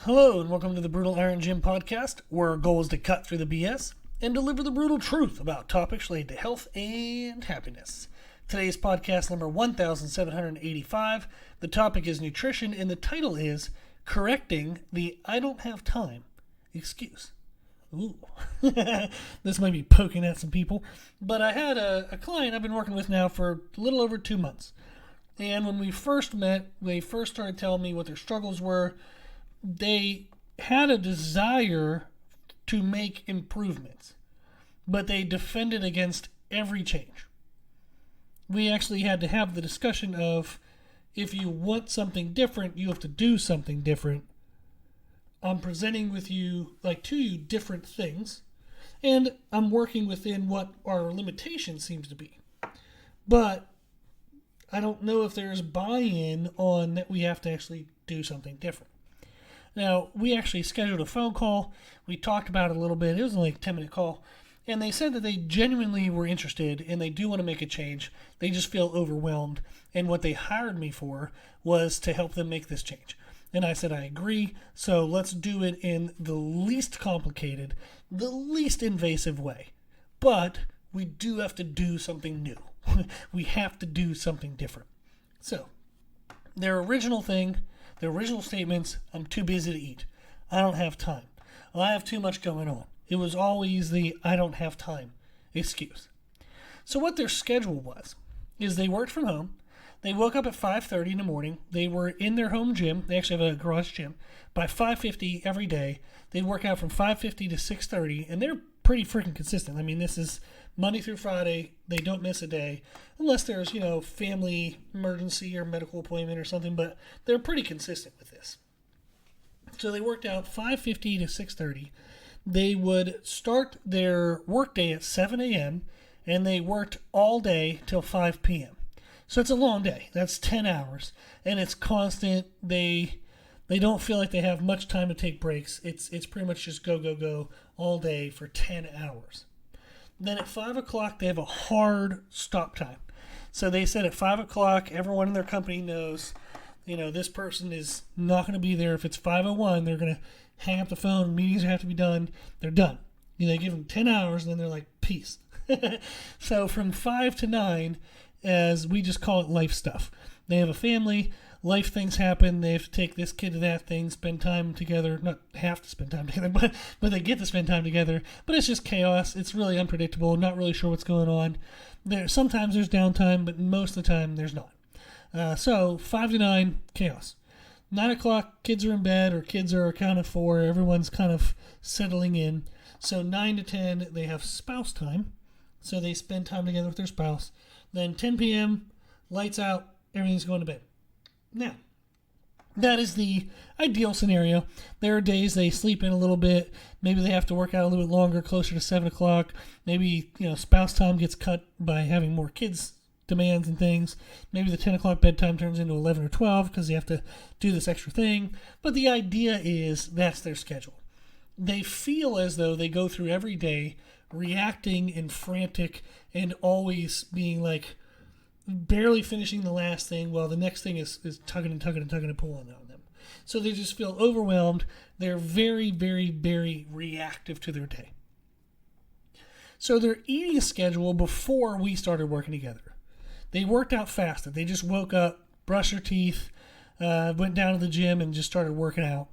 Hello, and welcome to the Brutal Iron Gym podcast, where our goal is to cut through the BS and deliver the brutal truth about topics related to health and happiness. Today's podcast number 1785. The topic is nutrition, and the title is Correcting the I Don't Have Time excuse. Ooh, this might be poking at some people, but I had a client I've been working with now for a little over 2 months. And when we first met, they first started telling me what their struggles were. They had a desire to make improvements, but they defended against every change. We actually had to have the discussion of, if you want something different, you have to do something different. I'm presenting to you different things, and I'm working within what our limitation seems to be. But I don't know if there's buy-in on that we have to actually do something different. Now, we actually scheduled a phone call. We talked about it a little bit. It was only a 10-minute call. And they said that they genuinely were interested and they do want to make a change. They just feel overwhelmed. And what they hired me for was to help them make this change. And I said, I agree. So let's do it in the least complicated, the least invasive way. But we do have to do something new. We have to do something different. So their original statements, I'm too busy to eat. I don't have time. I have too much going on. It was always the I don't have time excuse. So what their schedule was, is they worked from home. They woke up at 5:30 in the morning. They were in their home gym. They actually have a garage gym. By 5:50 every day, they work out from 5:50 to 6:30, and they're pretty freaking consistent. I mean, this is Monday through Friday. They don't miss a day, unless there's, family emergency or medical appointment or something, but they're pretty consistent with this. So they worked out 5:50 to 6:30. They would start their workday at 7 a.m., and they worked all day till 5 p.m. So it's a long day. That's 10 hours, and it's constant. They don't feel like they have much time to take breaks. It's pretty much just go all day for 10 hours. Then at 5 o'clock, they have a hard stop time. So they said at 5 o'clock, everyone in their company knows, this person is not going to be there. If it's 5:01, they're going to hang up the phone. Meetings have to be done. They're done. They give them 10 hours, and then they're like, peace. So from 5 to 9, as we just call it life stuff. They have a family. Life things happen. They have to take this kid to that thing, spend time together. Not have to spend time together, but they get to spend time together. But it's just chaos. It's really unpredictable. Not really sure what's going on. Sometimes there's downtime, but most of the time there's not. So 5 to 9, chaos. 9 o'clock, kids are in bed or kids are accounted for. Everyone's kind of settling in. So 9 to 10, they have spouse time. So they spend time together with their spouse. Then 10 p.m., lights out, everything's going to bed. Now, that is the ideal scenario. There are days they sleep in a little bit. Maybe they have to work out a little bit longer, closer to 7 o'clock. Maybe, spouse time gets cut by having more kids' demands and things. Maybe the 10 o'clock bedtime turns into 11 or 12 because they have to do this extra thing. But the idea is that's their schedule. They feel as though they go through every day reacting and frantic and always being like, barely finishing the last thing while the next thing is tugging and pulling on them. So they just feel overwhelmed. They're very, very, very reactive to their day. So their eating schedule before we started working together, they worked out fasted. They just woke up, brushed their teeth, went down to the gym and just started working out.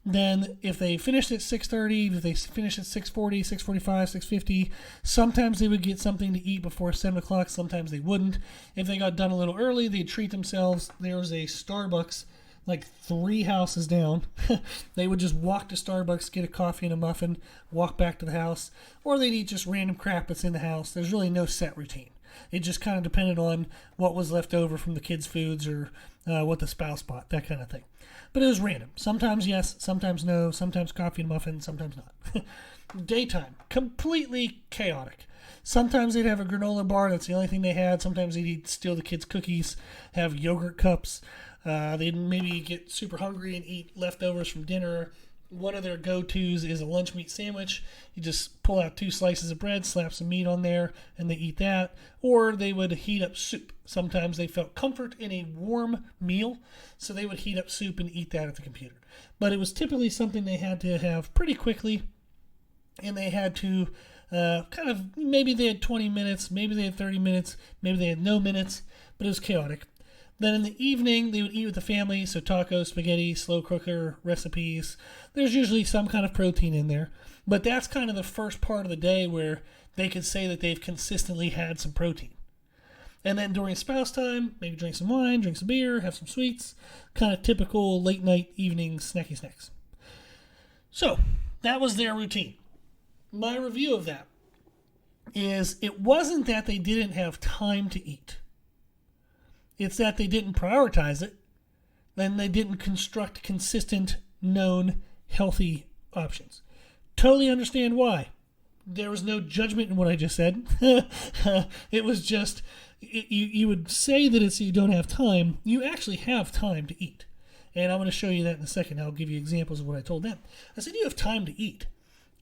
Then if they finished at 6:30, if they finished at 6:40, 6:45, 6:50, sometimes they would get something to eat before 7 o'clock, sometimes they wouldn't. If they got done a little early, they'd treat themselves. There was a Starbucks like 3 houses down. They would just walk to Starbucks, get a coffee and a muffin, walk back to the house, or they'd eat just random crap that's in the house. There's really no set routine. It just kind of depended on what was left over from the kids' foods or what the spouse bought, that kind of thing. But it was random. Sometimes yes, sometimes no, sometimes coffee and muffin, sometimes not. Daytime, completely chaotic. Sometimes they'd have a granola bar, that's the only thing they had. Sometimes they'd steal the kids' cookies, have yogurt cups. They'd maybe get super hungry and eat leftovers from dinner. One of their go-tos is a lunch meat sandwich. You just pull out 2 slices of bread, slap some meat on there, and they eat that. Or they would heat up soup. Sometimes they felt comfort in a warm meal, so they would heat up soup and eat that at the computer. But it was typically something they had to have pretty quickly, and they had to maybe they had 20 minutes, maybe they had 30 minutes, maybe they had no minutes, but it was chaotic. Then in the evening, they would eat with the family, so tacos, spaghetti, slow cooker recipes. There's usually some kind of protein in there, but that's kind of the first part of the day where they could say that they've consistently had some protein. And then during spouse time, maybe drink some wine, drink some beer, have some sweets, kind of typical late night, evening snacky snacks. So that was their routine. My review of that is it wasn't that they didn't have time to eat. It's that they didn't prioritize it, then they didn't construct consistent, known, healthy options. Totally understand why. There was no judgment in what I just said. It was just, you would say that it's you don't have time. You actually have time to eat. And I'm going to show you that in a second. I'll give you examples of what I told them. I said you have time to eat.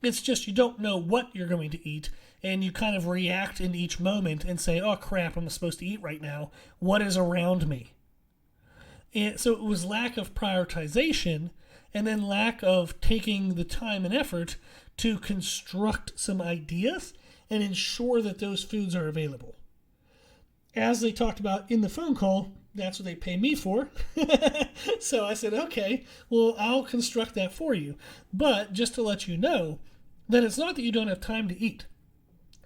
It's just you don't know what you're going to eat, and you kind of react in each moment and say, oh crap, I'm supposed to eat right now. What is around me? And so it was lack of prioritization, and then lack of taking the time and effort to construct some ideas and ensure that those foods are available. As they talked about in the phone call, that's what they pay me for. So I said, okay, well, I'll construct that for you. But just to let you know that it's not that you don't have time to eat.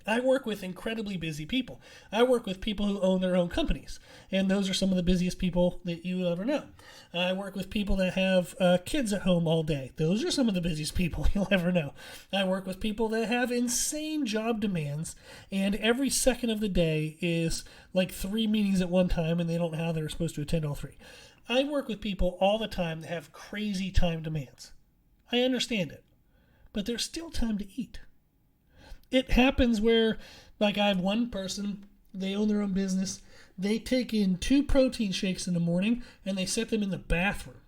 I work with incredibly busy people. I work with people who own their own companies, and those are some of the busiest people that you will ever know. I work with people that have kids at home all day. Those are some of the busiest people you'll ever know. I work with people that have insane job demands, and every second of the day is like 3 meetings at one time, and they don't know how they're supposed to attend all 3. I work with people all the time that have crazy time demands. I understand it, but there's still time to eat. It happens where, like I have one person, they own their own business, they take in 2 protein shakes in the morning and they set them in the bathroom.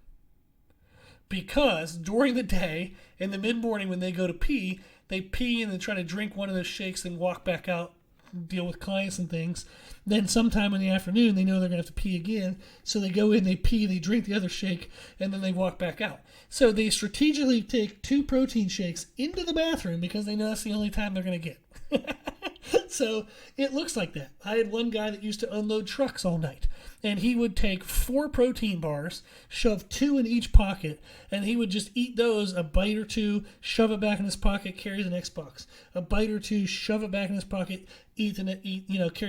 Because during the day, in the mid-morning when they go to pee, they pee and then try to drink one of those shakes and walk back out, deal with clients and things. Then sometime in the afternoon, they know they're going to have to pee again. So they go in, they pee, they drink the other shake, and then they walk back out. So they strategically take 2 protein shakes into the bathroom because they know that's the only time they're going to get. So it looks like that. I had one guy that used to unload trucks all night, and he would take 4 protein bars, shove 2 in each pocket, and he would just eat those a bite or 2, shove it back in his pocket, carry the next box. A bite or 2, shove it back in his pocket, carry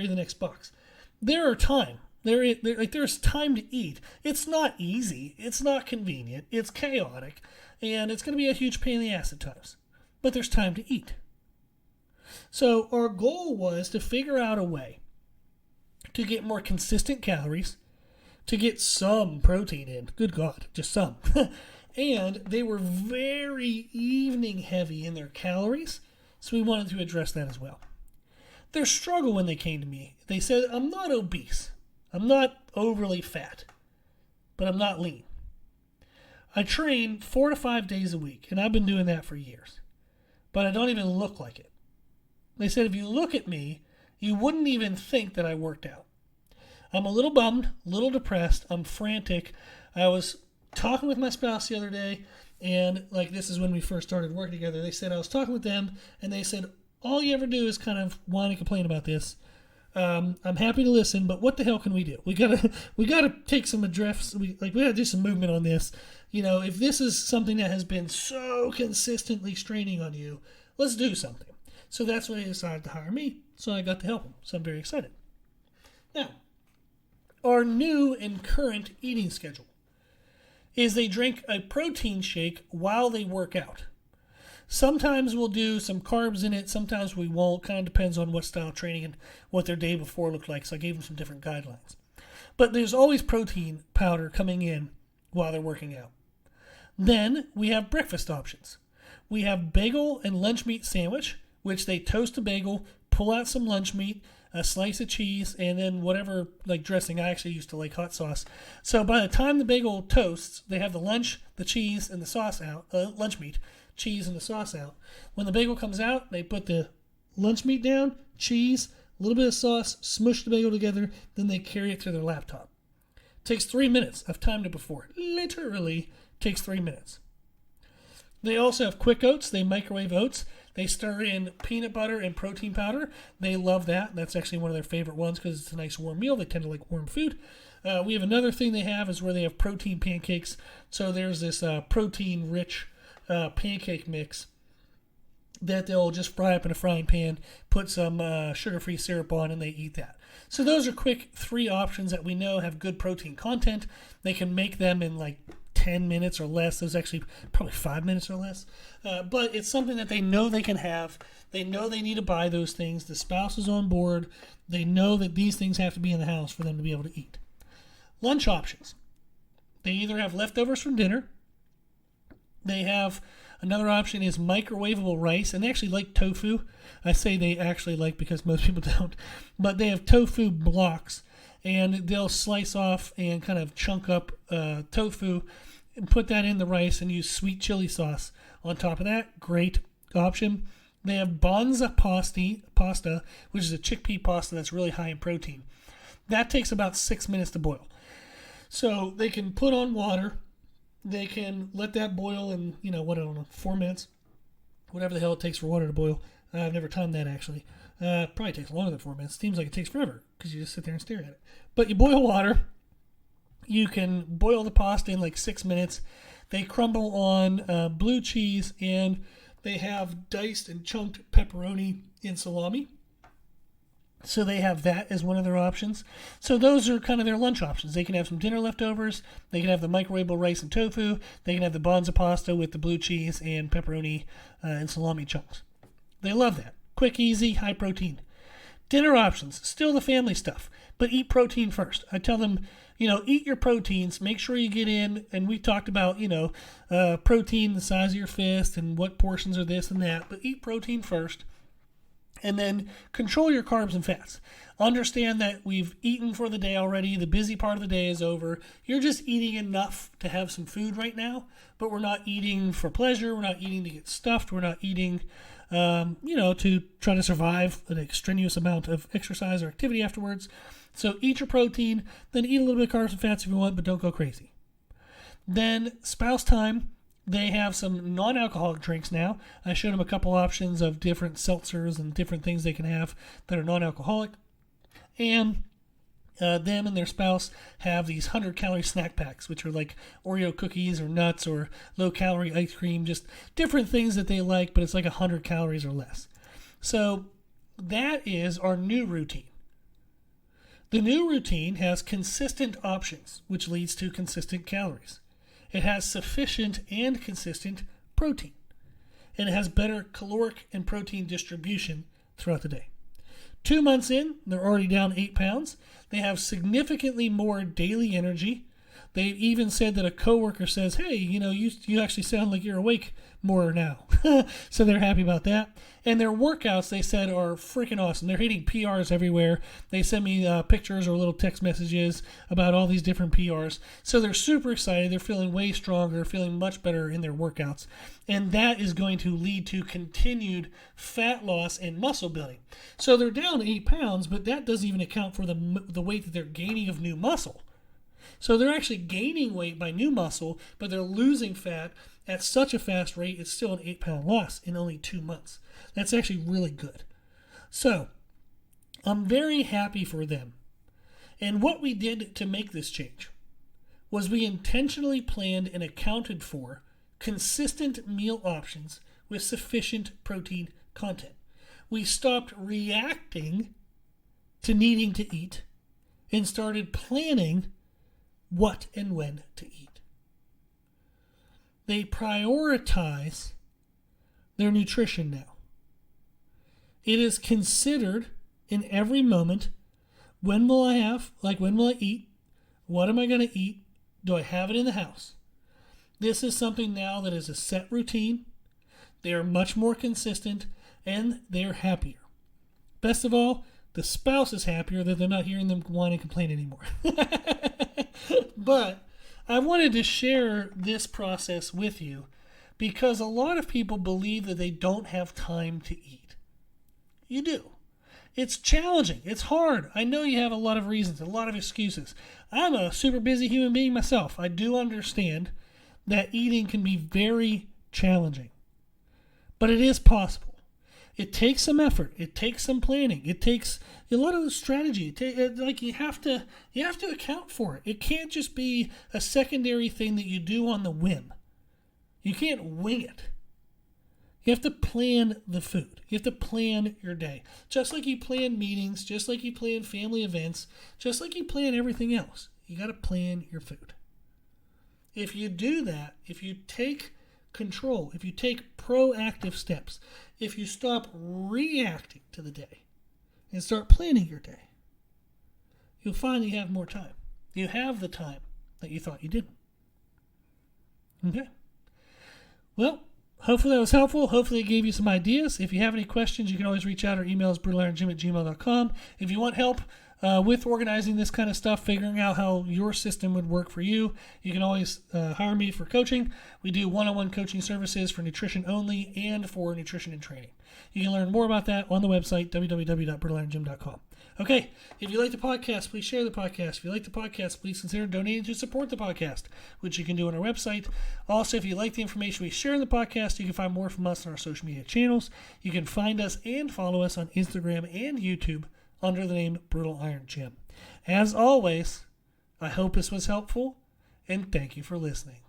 the next box. There's time to eat. It's not easy. It's not convenient. It's chaotic, and it's going to be a huge pain in the ass at times. But there's time to eat. So our goal was to figure out a way to get more consistent calories, to get some protein in. Good God, just some. And they were very evening heavy in their calories, so we wanted to address that as well. Their struggle when they came to me, they said, I'm not obese. I'm not overly fat, but I'm not lean. I train 4 to 5 days a week, and I've been doing that for years, but I don't even look like it. They said, if you look at me, you wouldn't even think that I worked out. I'm a little bummed, a little depressed. I'm frantic. I was talking with my spouse the other day, and this is when we first started working together. They said, I was talking with them, and they said, all you ever do is kind of whine and complain about this. I'm happy to listen, but what the hell can we do? We gotta take some address. We gotta do some movement on this. If this is something that has been so consistently straining on you, let's do something. So that's when they decided to hire me. So I got to help them. So I'm very excited. Now, our new and current eating schedule is they drink a protein shake while they work out. Sometimes we'll do some carbs in it. Sometimes we won't. Kind of depends on what style training and what their day before looked like. So I gave them some different guidelines. But there's always protein powder coming in while they're working out. Then we have breakfast options. We have bagel and lunch meat sandwich, which they toast a bagel, pull out some lunch meat, a slice of cheese, and then whatever like dressing. I actually used to like hot sauce. So by the time the bagel toasts, they have the lunch, the cheese, and the sauce out. Lunch meat, cheese, and the sauce out. When the bagel comes out, they put the lunch meat down, cheese, a little bit of sauce, smush the bagel together, then they carry it to their laptop. Takes 3 minutes. I've timed it before. Literally takes 3 minutes. They also have quick oats. They microwave oats. They stir in peanut butter and protein powder. They love that. That's actually one of their favorite ones because it's a nice warm meal. They tend to like warm food. We have another thing they have is where they have protein pancakes. So there's this protein-rich pancake mix that they'll just fry up in a frying pan, put some sugar-free syrup on, and they eat that. So those are quick 3 options that we know have good protein content. They can make them in like 10 minutes or less. Those actually probably 5 minutes or less. But it's something that they know they can have. They know they need to buy those things. The spouse is on board. They know that these things have to be in the house for them to be able to eat. Lunch options. They either have leftovers from dinner. They have another option is microwavable rice, and they actually like tofu. I say they actually like because most people don't. But they have tofu blocks, and they'll slice off and kind of chunk up tofu and put that in the rice and use sweet chili sauce on top of that. Great option. They have Banza pasta, which is a chickpea pasta that's really high in protein. That takes about 6 minutes to boil. So they can put on water. They can let that boil in, 4 minutes. Whatever the hell it takes for water to boil. I've never timed that, actually. Probably takes longer than 4 minutes. Seems like it takes forever because you just sit there and stare at it. But you boil water. You can boil the pasta in like 6 minutes. They crumble on blue cheese, and they have diced and chunked pepperoni and salami. So they have that as one of their options. So those are kind of their lunch options. They can have some dinner leftovers. They can have the microwavable rice and tofu. They can have the Banza pasta with the blue cheese and pepperoni and salami chunks. They love that. Quick, easy, high protein. Dinner options, still the family stuff, but eat protein first. I tell them, eat your proteins. Make sure you get in, and we talked about, protein the size of your fist and what portions are this and that, but eat protein first. And then control your carbs and fats. Understand that we've eaten for the day already. The busy part of the day is over. You're just eating enough to have some food right now, but we're not eating for pleasure. We're not eating to get stuffed. We're not eating, to try to survive an extraneous amount of exercise or activity afterwards. So eat your protein, then eat a little bit of carbs and fats if you want, but don't go crazy. Then spouse time. They have some non-alcoholic drinks now. I showed them a couple options of different seltzers and different things they can have that are non-alcoholic. And them and their spouse have these 100-calorie snack packs, which are like Oreo cookies or nuts or low-calorie ice cream, just different things that they like, but it's like 100 calories or less. So that is our new routine. The new routine has consistent options, which leads to consistent calories. It has sufficient and consistent protein. And it has better caloric and protein distribution throughout the day. 2 months in, they're already down 8 pounds. They have significantly more daily energy. They even said that a coworker says, hey, you actually sound like you're awake more now. So they're happy about that. And their workouts, they said, are freaking awesome. They're hitting PRs everywhere. They send me pictures or little text messages about all these different PRs. So they're super excited. They're feeling way stronger, feeling much better in their workouts. And that is going to lead to continued fat loss and muscle building. So they're down 8 pounds, but that doesn't even account for the weight that they're gaining of new muscle. So they're actually gaining weight by new muscle, but they're losing fat at such a fast rate, it's still an 8-pound loss in only 2 months. That's actually really good. So I'm very happy for them. And what we did to make this change was we intentionally planned and accounted for consistent meal options with sufficient protein content. We stopped reacting to needing to eat and started planning what and when to eat. They prioritize their nutrition now. It is considered in every moment, when will I eat? What am I going to eat? Do I have it in the house? This is something now that is a set routine. They are much more consistent and they are happier. Best of all, The spouse is happier that they're not hearing them whine and complain anymore. But I wanted to share this process with you because a lot of people believe that they don't have time to eat. You do. It's challenging. It's hard. I know you have a lot of reasons, a lot of excuses. I'm a super busy human being myself. I do understand that eating can be very challenging. But it is possible. It takes some effort. It takes some planning. It takes a lot of the strategy. You have to account for it. It can't just be a secondary thing that you do on the whim. You can't wing it. You have to plan the food. You have to plan your day. Just like you plan meetings, just like you plan family events, just like you plan everything else. You got to plan your food. If you do that, if you take control, if you take proactive steps, if you stop reacting to the day and start planning your day, you'll find you have more time. You have the time that you thought you didn't. Okay. Well, hopefully that was helpful. Hopefully it gave you some ideas. If you have any questions, you can always reach out. Our email is brutalirongym@gmail.com. If you want help with organizing this kind of stuff, figuring out how your system would work for you, you can always hire me for coaching. We do one-on-one coaching services for nutrition only and for nutrition and training. You can learn more about that on the website, www.brutalirongym.com. Okay, if you like the podcast, please share the podcast. If you like the podcast, please consider donating to support the podcast, which you can do on our website. Also, if you like the information we share in the podcast, you can find more from us on our social media channels. You can find us and follow us on Instagram and YouTube under the name Brutal Iron Gym. As always, I hope this was helpful, and thank you for listening.